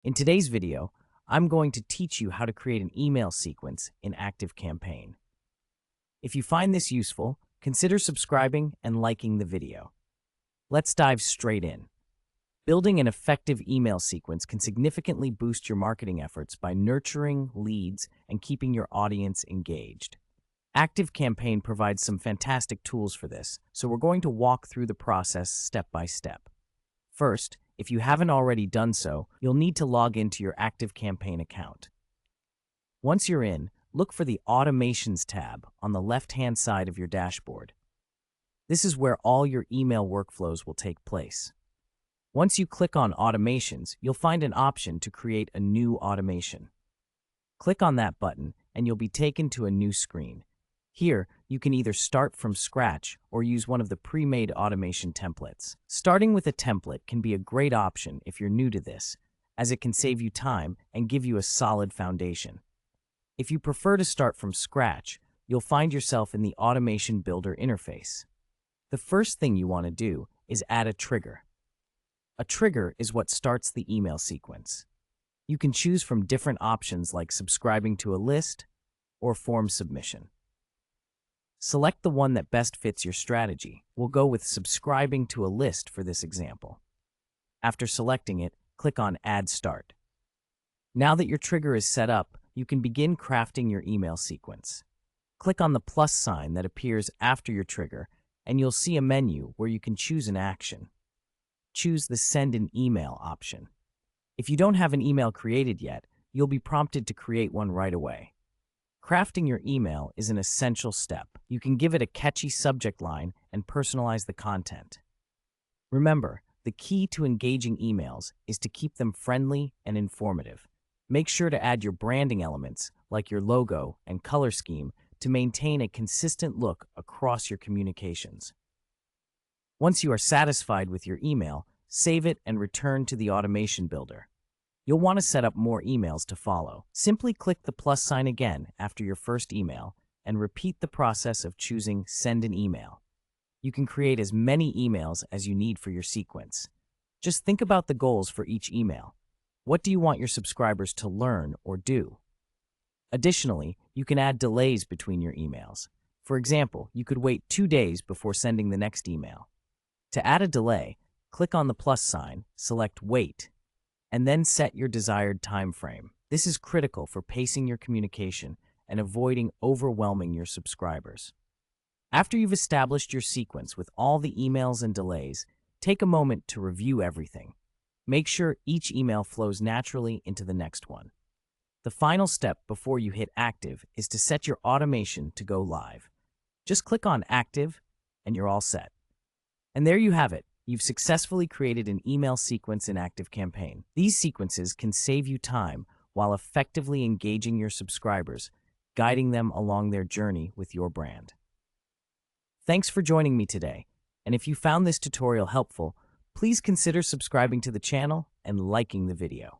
In today's video, I'm going to teach you how to create an email sequence in ActiveCampaign. If you find this useful, consider subscribing and liking the video. Let's dive straight in. Building an effective email sequence can significantly boost your marketing efforts by nurturing leads and keeping your audience engaged. ActiveCampaign provides some fantastic tools for this, so we're going to walk through the process step by step. First, if you haven't already done so, you'll need to log into your ActiveCampaign account. Once you're in, look for the Automations tab on the left-hand side of your dashboard. This is where all your email workflows will take place. Once you click on Automations, you'll find an option to create a new automation. Click on that button and you'll be taken to a new screen. Here, you can either start from scratch or use one of the pre-made automation templates. Starting with a template can be a great option if you're new to this, as it can save you time and give you a solid foundation. If you prefer to start from scratch, you'll find yourself in the Automation Builder interface. The first thing you want to do is add a trigger. A trigger is what starts the email sequence. You can choose from different options like subscribing to a list or form submission. Select the one that best fits your strategy. We'll go with subscribing to a list for this example. After selecting it, click on Add Start. Now that your trigger is set up, you can begin crafting your email sequence. Click on the plus sign that appears after your trigger, and you'll see a menu where you can choose an action. Choose the Send an Email option. If you don't have an email created yet, you'll be prompted to create one right away. Crafting your email is an essential step. You can give it a catchy subject line and personalize the content. Remember, the key to engaging emails is to keep them friendly and informative. Make sure to add your branding elements, like your logo and color scheme, to maintain a consistent look across your communications. Once you are satisfied with your email, save it and return to the Automation Builder. You'll want to set up more emails to follow. Simply click the plus sign again after your first email and repeat the process of choosing Send an Email. You can create as many emails as you need for your sequence. Just think about the goals for each email. What do you want your subscribers to learn or do? Additionally, you can add delays between your emails. For example, you could wait 2 days before sending the next email. To add a delay, click on the plus sign, select Wait, and then set your desired time frame. This is critical for pacing your communication and avoiding overwhelming your subscribers. After you've established your sequence with all the emails and delays, take a moment to review everything. Make sure each email flows naturally into the next one. The final step before you hit Active is to set your automation to go live. Just click on Active and you're all set. And there you have it. You've successfully created an email sequence in ActiveCampaign. These sequences can save you time while effectively engaging your subscribers, guiding them along their journey with your brand. Thanks for joining me today, and if you found this tutorial helpful, please consider subscribing to the channel and liking the video.